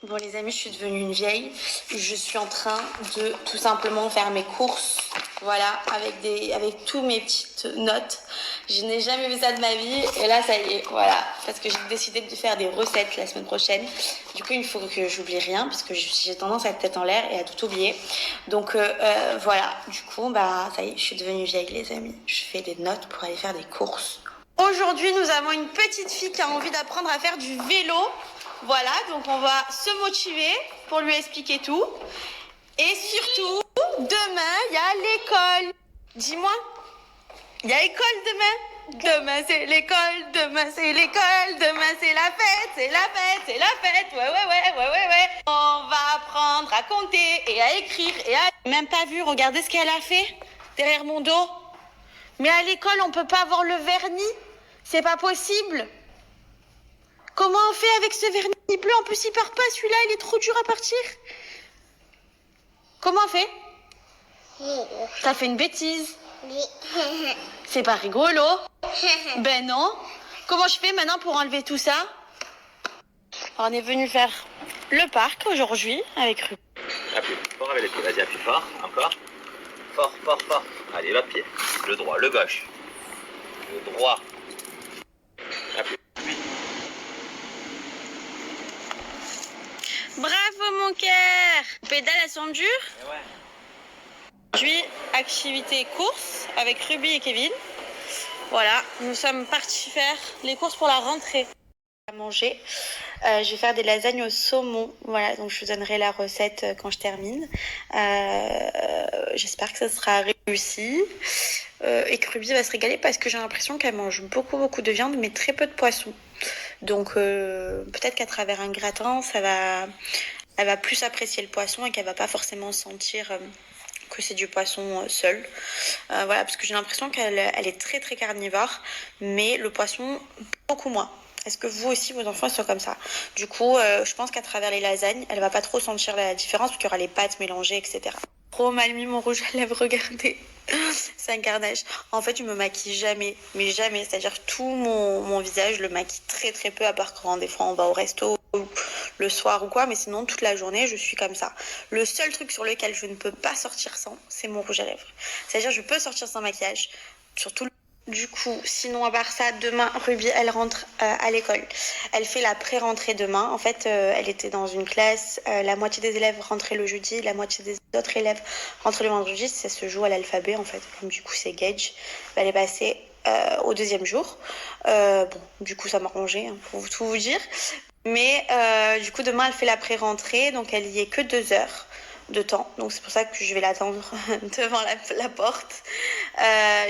Bon les amis, je suis devenue une vieille. Je suis en train de tout simplement faire mes courses. Voilà, avec tous mes petites notes. Je n'ai jamais vu ça de ma vie. Et là, ça y est, voilà. Parce que j'ai décidé de faire des recettes la semaine prochaine. Du coup, il faut que j'oublie rien. Parce que j'ai tendance à être tête en l'air et à tout oublier. Donc voilà, du coup, bah ça y est, je suis devenue vieille les amis. Je fais des notes pour aller faire des courses. Aujourd'hui, nous avons une petite fille qui a envie d'apprendre à faire du vélo. Voilà, donc on va se motiver pour lui expliquer tout. Et surtout, demain, il y a l'école. Dis-moi, il y a école demain. Demain, c'est l'école. Demain, c'est l'école. Demain, c'est la fête. C'est la fête. C'est la fête. Ouais. On va apprendre à compter et à écrire et à... Même pas vu, regardez ce qu'elle a fait derrière mon dos. Mais à l'école, on peut pas avoir le vernis. C'est pas possible. Comment on fait avec ce vernis bleu? En plus, il part pas, celui-là, il est trop dur à partir. Comment on fait? T'as fait une bêtise. C'est pas rigolo. Ben non. Comment je fais maintenant pour enlever tout ça? On est venu faire le parc aujourd'hui avec Ruby. Appuie fort avec les pieds, vas-y, appuie fort, encore. Fort. Allez, l'autre pied. Le droit, le gauche. Le droit. Appuie. Bravo mon cœur. Les pédales elles sont dures. Ouais. Aujourd'hui, activité course avec Ruby et Kevin. Voilà, nous sommes partis faire les courses pour la rentrée. À manger. Je vais faire des lasagnes au saumon. Voilà, donc je vous donnerai la recette quand je termine. J'espère que ça sera réussi. Et que Ruby va se régaler parce que j'ai l'impression qu'elle mange beaucoup de viande mais très peu de poisson. Donc peut-être qu'à travers un gratin, elle va plus apprécier le poisson et qu'elle va pas forcément sentir que c'est du poisson seul. Voilà, parce que j'ai l'impression qu'elle est très carnivore, mais le poisson beaucoup moins. Est-ce que vous aussi, vos enfants sont comme ça? Du coup, je pense qu'à travers les lasagnes, elle va pas trop sentir la différence parce qu'il y aura les pâtes mélangées, etc. Trop mal mis mon rouge à lèvres, regardez. C'est un carnage. En fait, je me maquille jamais, mais jamais. C'est-à-dire tout mon visage, je le maquille très peu, à part quand des fois on va au resto le soir ou quoi, mais sinon toute la journée, je suis comme ça. Le seul truc sur lequel je ne peux pas sortir sans, c'est mon rouge à lèvres. C'est-à-dire je peux sortir sans maquillage, surtout. Du coup, sinon à part ça, demain, Ruby, elle rentre à l'école. Elle fait la pré-rentrée demain. En fait, elle était dans une classe, la moitié des élèves rentraient le jeudi, la moitié des autres élèves rentraient le vendredi. Ça se joue à l'alphabet, en fait. Comme du coup, c'est Gage. Elle est passée au deuxième jour. Bon, du coup, ça m'a arrangé, hein, pour tout vous dire. Mais du coup, demain, elle fait la pré-rentrée. Donc, elle y est que 2 heures de temps, donc c'est pour ça que je vais l'attendre devant la porte.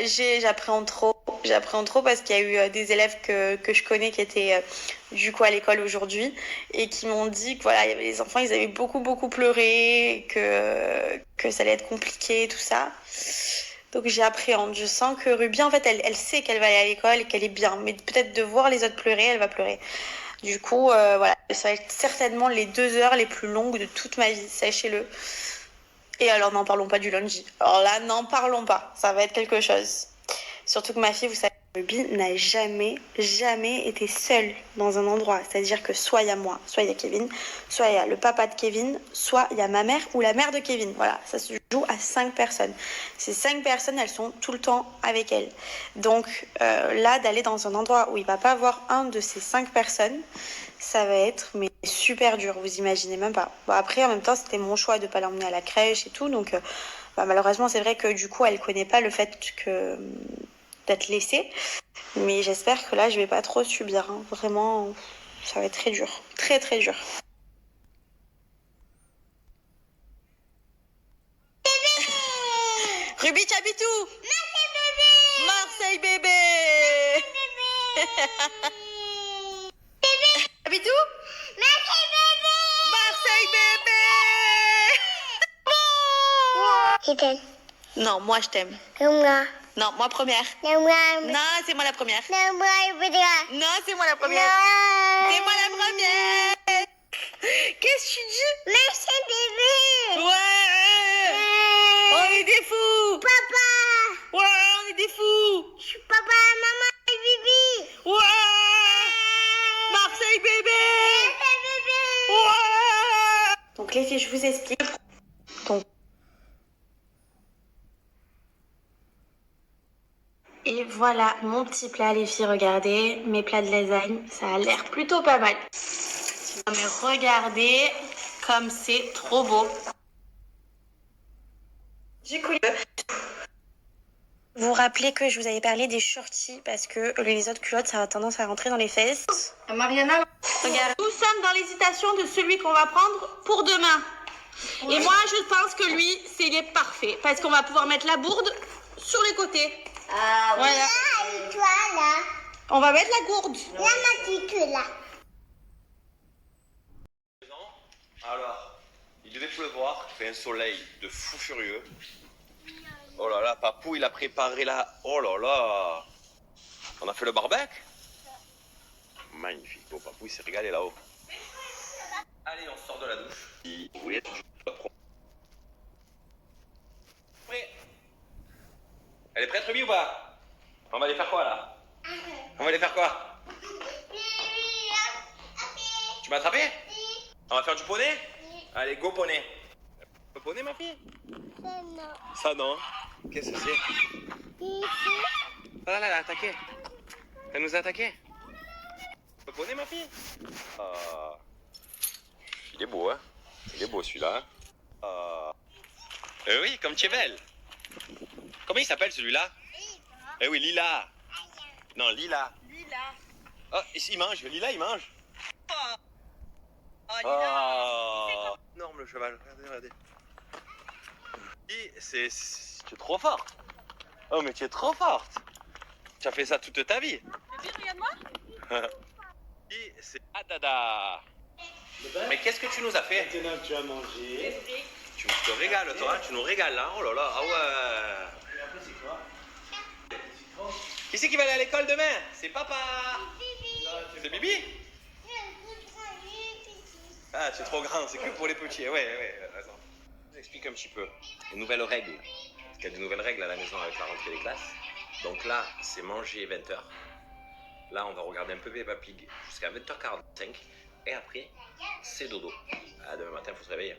J'appréhende trop parce qu'il y a eu des élèves que je connais qui étaient du coup à l'école aujourd'hui et qui m'ont dit que voilà, il y avait les enfants, ils avaient beaucoup pleuré, que ça allait être compliqué, tout ça. Donc j'appréhende, je sens que Ruby en fait elle sait qu'elle va aller à l'école et qu'elle est bien, mais peut-être de voir les autres pleurer, elle va pleurer. Du coup, voilà, ça va être certainement les 2 heures les plus longues de toute ma vie, sachez-le. Et alors, n'en parlons pas du lundi. Alors là, n'en parlons pas, ça va être quelque chose. Surtout que ma fille, vous savez, Ruby n'a jamais été seule dans un endroit. C'est-à-dire que soit il y a moi, soit il y a Kevin, soit il y a le papa de Kevin, soit il y a ma mère ou la mère de Kevin. Voilà, ça se joue à 5 personnes. Ces 5 personnes, elles sont tout le temps avec elle. Donc là, d'aller dans un endroit où il va pas avoir un de ces 5 personnes, ça va être mais super dur, vous imaginez même pas. Bon, après, en même temps, c'était mon choix de pas l'emmener à la crèche et tout, donc malheureusement, c'est vrai que du coup, elle connaît pas le fait que d'être laissée. Mais j'espère que là, je vais pas trop subir. Hein. Vraiment, ça va être très dur. Très dur. Ruby, tu habites où? Marseille bébé. Habites où? Marseille bébé. Je t'aime. Non, moi je t'aime. Moi. Non, moi première. Moi. Non, c'est moi la première. Moi, Non, c'est moi la première. C'est moi la première. Qu'est-ce que tu dis? Merci bébé. Ouais. On est des fous. Papa. Ouais, on est des fous. Je suis papa, maman et Bibi. Ouais. Marseille bébé. Bébé. Ouais. Donc les filles, je vous explique. Donc, et voilà mon petit plat, les filles, regardez. Mes plats de lasagne, ça a l'air plutôt pas mal. Mais regardez comme c'est trop beau. Du coup, vous vous rappelez que je vous avais parlé des shorties parce que les autres culottes, ça a tendance à rentrer dans les fesses. Mariana, regarde, nous sommes dans l'hésitation de celui qu'on va prendre pour demain. Et moi, je pense que lui, il est parfait parce qu'on va pouvoir mettre la bourde sur les côtés. Ah, Voilà. là, et toi, là. On va mettre la gourde. La matricule, là. Alors, il devait pleuvoir, il fait un soleil de fou furieux. Oh là là, Papou, il a préparé là. Oh là là. On a fait le barbecue. Magnifique. Bon, Papou, il s'est régalé là-haut. Allez, on sort de la douche. Si vous voulez, prêt. Elle est prête, Ruby, ou pas? On va aller faire quoi, là? On va aller faire quoi? Tu m'as attrapé? On va faire du poney? Allez, go poney. Le poney, ma fille? Ça, non. Qu'est-ce que c'est? Ah là, elle a attaqué. Elle nous a attaqué. Le poney, ma fille? Ah. Il est beau, hein? Il est beau, celui-là. Hein? Ah. Oui, comme tu es belle. Comment il s'appelle, celui-là? Eh oui, Lila. Non, Lila. Lila. Oh, il mange. Lila, il mange. Oh, Oh, énorme le cheval, regardez, regardez. Tu es trop forte. Oh, mais tu es trop forte. Tu as fait ça toute ta vie. Regarde-moi. C'est Adada. Mais qu'est-ce que tu nous as fait? Maintenant tu as mangé. Tu te régales, toi, tu nous régales, là. Oh là là, ah ouais. Et après c'est quoi? Qui c'est qui va aller à l'école demain? C'est papa. C'est Bibi? Ah, tu es trop grand, c'est que pour les petits. Ouais, raison. Je vous explique un petit peu les nouvelles règles. Parce qu'il y a des nouvelles règles à la maison avec la rentrée des classes. Donc là, c'est manger 20h. Là, on va regarder un peu Peppa Pig jusqu'à 20h45. Et après, c'est dodo. Ah, demain matin, il faut se réveiller.